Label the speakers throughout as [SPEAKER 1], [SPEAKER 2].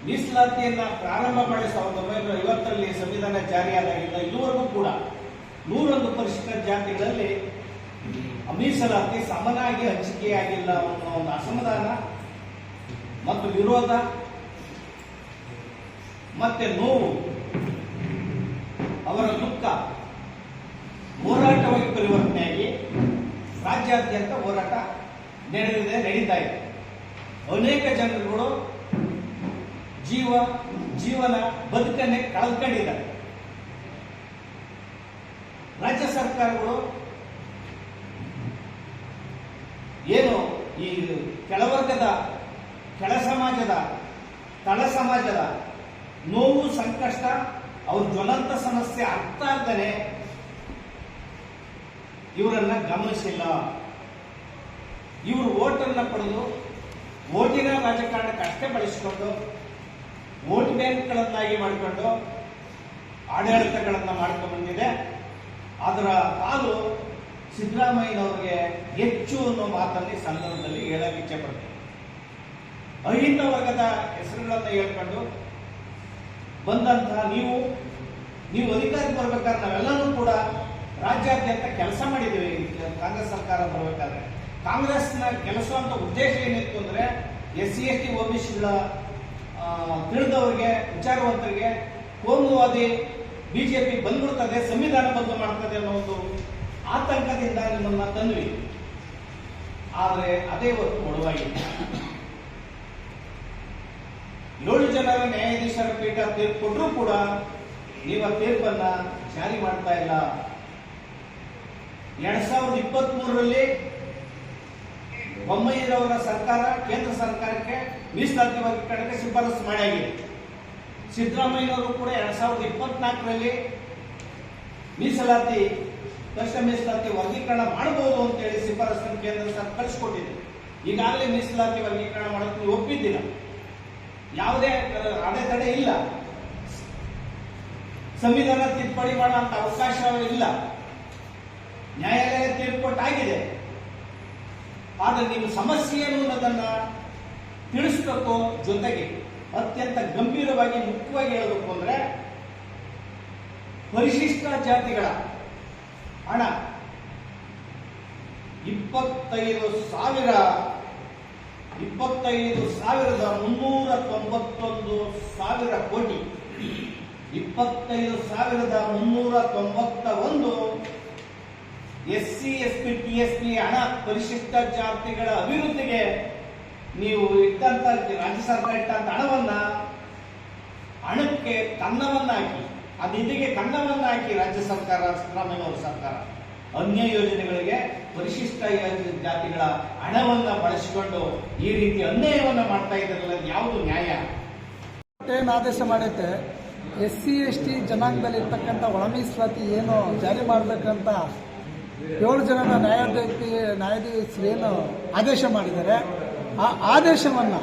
[SPEAKER 1] ಮೀಸಲಾತಿಯನ್ನ ಪ್ರಾರಂಭ ಮಾಡಿ 1950ರಲ್ಲಿ ಸಂವಿಧಾನ ಜಾರಿಯಾದಾಗಿಂದ ಇದುವರೆಗೂ ಕೂಡ 101 ಪರಿಶಿಷ್ಟ ಜಾತಿಗಳಲ್ಲಿ ಮೀಸಲಾತಿ ಸಮನಾಗಿ ಹಂಚಿಕೆಯಾಗಿಲ್ಲ ಅನ್ನೋ ಒಂದು ಅಸಮಾಧಾನ ಮತ್ತು ವಿರೋಧ ಮತ್ತೆ ನೋವು, ಅವರ ದುಃಖ ಹೋರಾಟವಾಗಿ ಪರಿವರ್ತನೆಯಾಗಿ ರಾಜ್ಯಾದ್ಯಂತ ಹೋರಾಟ ನಡೀತಾ ಇದೆ. ಅನೇಕ ಜನರುಗಳು ಜೀವನ ಬದುಕನ್ನೇ ಕಳ್ಕೊಂಡಿದ್ದಾರೆ. ರಾಜ್ಯ ಸರ್ಕಾರಗಳು ಏನು ಈ ಕೆಳವರ್ಗದ, ಕೆಳ ಸಮಾಜದ, ತಳ ಸಮಾಜದ ನೋವು, ಸಂಕಷ್ಟ, ಅವ್ರ ಜ್ವಲಂತ ಸಮಸ್ಯೆ ಅರ್ಥ ಆಗ್ತಾನೆ ಇವರನ್ನ ಗಮನಿಸಿಲ್ಲ. ಇವರು ಓಟನ್ನ ಪಡೆದು ಓಟಿನ ರಾಜಕಾರಣಕ್ಕೆ ಅಷ್ಟೇ ಬಳಸಿಕೊಂಡು ವೋಟ್ ಬ್ಯಾಂಕ್ಗಳನ್ನಾಗಿ ಮಾಡಿಕೊಂಡು ಆಡಳಿತಗಳನ್ನ ಮಾಡ್ಕೊಂಡು ಬಂದಿದೆ. ಅದರ ಪಾಲು ಸಿದ್ದರಾಮಯ್ಯನವರಿಗೆ ಹೆಚ್ಚು ಅನ್ನೋ ಮಾತಲ್ಲಿ ಸಂದರ್ಭದಲ್ಲಿ ಹೇಳಕ್ಕೆ ಇಚ್ಛೆ ಪಡ್ತೇನೆ. ಅಹಿಂದ ವರ್ಗದ ಹೆಸರುಗಳನ್ನ ಹೇಳ್ಕೊಂಡು ಬಂದಂತಹ ನೀವು ಅಧಿಕಾರಕ್ಕೆ ಬರ್ಬೇಕಾದ್ರೆ ನಾವೆಲ್ಲರೂ ಕೂಡ ರಾಜ್ಯಾದ್ಯಂತ ಕೆಲಸ ಮಾಡಿದ್ದೀವಿ. ಕಾಂಗ್ರೆಸ್ ಸರ್ಕಾರ ಬರಬೇಕಾದ್ರೆ ಕಾಂಗ್ರೆಸ್ನ ಕೆಲಸವಂತ ಉದ್ದೇಶ ಏನಿತ್ತು ಅಂದ್ರೆ SC ST OBCಗಳ ತಿಳಿದವರಿಗೆ, ವಿಚಾರವಂತರಿಗೆ ಕೋಮುವಾದಿ ಬಿಜೆಪಿ ಬಂದ್ಬಿಡ್ತದೆ, ಸಂವಿಧಾನ ಬದಲು ಮಾಡ್ತದೆ ಅನ್ನೋ ಒಂದು ಆತಂಕದಿಂದ ನಿಮ್ಮನ್ನ ತಂದ್ವಿ. ಆದರೆ ಅದೇ ಹೊತ್ತು ಒಡವಾಗಿದೆ. 7 ಜನರ ನ್ಯಾಯಾಧೀಶರ ಪೀಠ ತೀರ್ಪು ಕೊಟ್ಟರೂ ಕೂಡ ನೀವು ಆ ತೀರ್ಪನ್ನ ಜಾರಿ ಮಾಡ್ತಾ ಇಲ್ಲ. 2023ರಲ್ಲಿ ಬೊಮ್ಮಾಯಿರವರ ಸರ್ಕಾರ ಕೇಂದ್ರ ಸರ್ಕಾರಕ್ಕೆ ಮೀಸಲಾತಿ ವರ್ಗೀಕರಣಕ್ಕೆ ಶಿಫಾರಸು ಮಾಡಿದೆ. ಸಿದ್ದರಾಮಯ್ಯನವರು ಕೂಡ 2024ರಲ್ಲಿ ಮೀಸಲಾತಿ, ಕನಿಷ್ಠ ಮೀಸಲಾತಿ ವರ್ಗೀಕರಣ ಮಾಡಬಹುದು ಅಂತೇಳಿ ಶಿಫಾರಸನ್ನು ಕೇಂದ್ರ ಸರ್ಕಾರ ಕಳಿಸಿಕೊಟ್ಟಿದೆ. ಈಗಾಗಲೇ ಮೀಸಲಾತಿ ವರ್ಗೀಕರಣ ಮಾಡೋಕೆ ನೀವು ಒಪ್ಪಿದ್ದೀರ, ಯಾವುದೇ ಅಡೆತಡೆ ಇಲ್ಲ, ಸಂವಿಧಾನ ತಿದ್ದುಪಡಿ ಮಾಡುವಂತ ಅವಕಾಶ ಇಲ್ಲ, ನ್ಯಾಯಾಲಯ ತೀರ್ಪು ಕೊಟ್ಟಾಗಿದೆ. ಆದರೆ ನೀವು ಸಮಸ್ಯೆ ಏನು ಅನ್ನೋದನ್ನ ತಿಳಿಸಬೇಕು. ಜೊತೆಗೆ ಅತ್ಯಂತ ಗಂಭೀರವಾಗಿ, ಮುಖ್ಯವಾಗಿ ಹೇಳಬೇಕು ಅಂದ್ರೆ ಪರಿಶಿಷ್ಟ ಜಾತಿಗಳ ಹಣ 25,391 ಕೋಟಿ, 25,391 SC ST TSP ಹಣ ಪರಿಶಿಷ್ಟ ಜಾತಿಗಳ ಅಭಿವೃದ್ಧಿಗೆ ನೀವು ಇಟ್ಟಂತ, ರಾಜ್ಯ ಸರ್ಕಾರ ಇಟ್ಟಂತ ಹಣಕ್ಕೆ ಕನ್ನವನ್ನ ಹಾಕಿ, ಆ ನಿಧಿಗೆ ಕನ್ನವನ್ನ ಹಾಕಿ ರಾಜ್ಯ ಸರ್ಕಾರ, ಸಿದ್ದರಾಮಯ್ಯನವರ ಸರ್ಕಾರ ಅನ್ಯ ಯೋಜನೆಗಳಿಗೆ ಪರಿಶಿಷ್ಟ ಜಾತಿಗಳ ಹಣವನ್ನ ಬಳಸಿಕೊಂಡು ಈ ರೀತಿ ಅನ್ಯಾಯವನ್ನ ಮಾಡ್ತಾ ಇದ್ದಾರಲ್ಲ, ಯಾವುದು ನ್ಯಾಯ?
[SPEAKER 2] ಏನು ಆದೇಶ ಮಾಡೈತೆ, SC ST ಜನಾಂಗದಲ್ಲಿ ಇರ್ತಕ್ಕಂಥ ಒಳ ಮೀಸಲಾತಿ ಏನು ಜಾರಿ ಮಾಡಬೇಕಂತ 7 ಜನರ ನ್ಯಾಯಾಧೀಶರು ಏನು ಆದೇಶ ಮಾಡಿದ್ದಾರೆ, ಆ ಆದೇಶವನ್ನು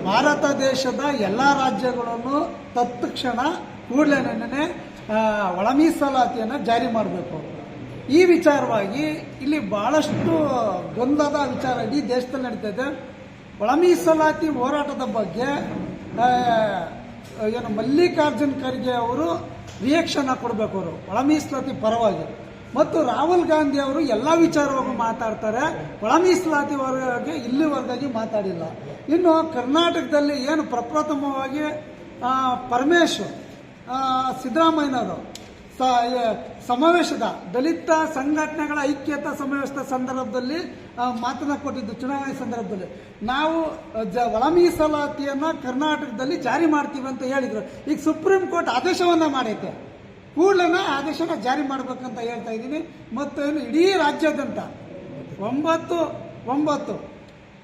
[SPEAKER 2] ಭಾರತ ದೇಶದ ಎಲ್ಲ ರಾಜ್ಯಗಳನ್ನು ತತ್ಕ್ಷಣ ಕೂಡಲೇ ಒಳ ಮೀಸಲಾತಿಯನ್ನು ಜಾರಿ ಮಾಡಬೇಕು. ಈ ವಿಚಾರವಾಗಿ ಇಲ್ಲಿ ಬಹಳಷ್ಟು ಗೊಂದಲದ ವಿಚಾರ ಇಡೀ ದೇಶದಲ್ಲಿ ನಡೀತಾ ಇದೆ. ಒಳ ಮೀಸಲಾತಿ ಹೋರಾಟದ ಬಗ್ಗೆ ಏನು ಮಲ್ಲಿಕಾರ್ಜುನ್ ಖರ್ಗೆ ಅವರು ರಿಯಾಕ್ಷನ್ ಕೊಡಬೇಕು. ಅವರು ಒಳ ಮೀಸಲಾತಿ ಪರವಾಗಿ, ಮತ್ತು ರಾಹುಲ್ ಗಾಂಧಿ ಅವರು ಎಲ್ಲ ವಿಚಾರವಾಗಿ ಮಾತಾಡ್ತಾರೆ, ಒಳ ಮೀಸಲಾತಿ ವರ್ಗಕ್ಕೆ ಇಲ್ಲಿವರೆಗಾಗಿ ಮಾತಾಡಿಲ್ಲ. ಇನ್ನು ಕರ್ನಾಟಕದಲ್ಲಿ ಏನು ಪ್ರಪ್ರಥಮವಾಗಿ ಪರಮೇಶ್ವರ್ ಸಿದ್ದರಾಮಯ್ಯನವರು ಸಮಾವೇಶದ ದಲಿತ ಸಂಘಟನೆಗಳ ಐಕ್ಯತಾ ಸಮಾವೇಶದ ಸಂದರ್ಭದಲ್ಲಿ ಮಾತನ್ನ ಕೊಟ್ಟಿದ್ದು, ಚುನಾವಣೆ ಸಂದರ್ಭದಲ್ಲಿ ನಾವು ಒಳ ಮೀಸಲಾತಿಯನ್ನ ಕರ್ನಾಟಕದಲ್ಲಿ ಜಾರಿ ಮಾಡ್ತೀವಿ ಅಂತ ಹೇಳಿದ್ರು. ಈಗ ಸುಪ್ರೀಂ ಕೋರ್ಟ್ ಆದೇಶವನ್ನ ಮಾಡೈತೆ, ಕೂಡಲೇ ಆದೇಶನ ಜಾರಿ ಮಾಡಬೇಕಂತ ಹೇಳ್ತಾ ಇದ್ದೀನಿ. ಮತ್ತು ಏನು ಇಡೀ ರಾಜ್ಯಾದ್ಯಂತ 9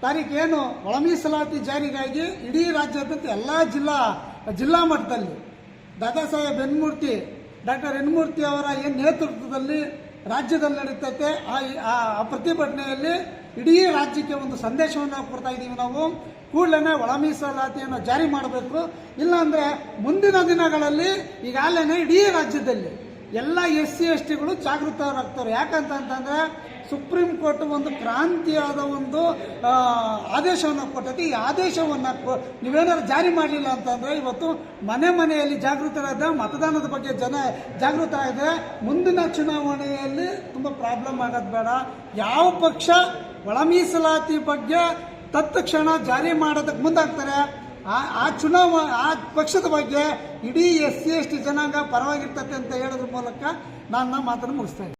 [SPEAKER 2] ತಾರೀಕೇನು ಒಳ ಮೀಸಲಾತಿ ಜಾರಿಗಾಗಿ ಇಡೀ ರಾಜ್ಯಾದ್ಯಂತ ಎಲ್ಲ ಜಿಲ್ಲಾ ಮಟ್ಟದಲ್ಲಿ ಡಾಕ್ಟರ್ ಎನ್ಮೂರ್ತಿ ಅವರ ಏನು ನೇತೃತ್ವದಲ್ಲಿ ರಾಜ್ಯದಲ್ಲಿ ನಡೀತೈತೆ. ಆ ಪ್ರತಿಭಟನೆಯಲ್ಲಿ ಇಡೀ ರಾಜ್ಯಕ್ಕೆ ಒಂದು ಸಂದೇಶವನ್ನು ಕೊಡ್ತಾ ಇದ್ದೀವಿ. ನಾವು ಕೂಡಲೇ ಒಳ ಮೀಸಲಾತಿಯನ್ನು ಜಾರಿ ಮಾಡಬೇಕು. ಇಲ್ಲಾಂದ್ರೆ ಮುಂದಿನ ದಿನಗಳಲ್ಲಿ ಈಗಾಗಲೇ ಇಡೀ ರಾಜ್ಯದಲ್ಲಿ ಎಲ್ಲ SC STಗಳು ಜಾಗೃತರಾಗ್ತಾರೆ. ಯಾಕಂತಂದ್ರೆ ಸುಪ್ರೀಂ ಕೋರ್ಟ್ ಒಂದು ಕ್ರಾಂತಿಯಾದ ಒಂದು ಆದೇಶವನ್ನು ಕೊಟ್ಟೈತಿ. ಈ ಆದೇಶವನ್ನು ನೀವೇನಾದ್ರು ಜಾರಿ ಮಾಡಲಿಲ್ಲ ಅಂತಂದರೆ ಇವತ್ತು ಮನೆಯಲ್ಲಿ ಜಾಗೃತರಾದ ಮತದಾನದ ಬಗ್ಗೆ ಜನ ಜಾಗೃತರಾಗಿದೆ. ಮುಂದಿನ ಚುನಾವಣೆಯಲ್ಲಿ ತುಂಬ ಪ್ರಾಬ್ಲಮ್ ಆಗೋದು ಬೇಡ. ಯಾವ ಪಕ್ಷ ಒಳ ಮೀಸಲಾತಿ ಬಗ್ಗೆ ತತ್ಕ್ಷಣ ಜಾರಿ ಮಾಡೋದಕ್ಕೆ ಮುಂದಾಗ್ತಾರೆ ಆ ಪಕ್ಷದ ಬಗ್ಗೆ ಇಡೀ SC ST ಜನಾಂಗ ಪರವಾಗಿರ್ತದೆ ಅಂತ ಹೇಳೋದ್ರ ಮೂಲಕ ನಾನು ಮಾತನ್ನು ಮುಗಿಸ್ತಾ ಇದ್ದೀನಿ.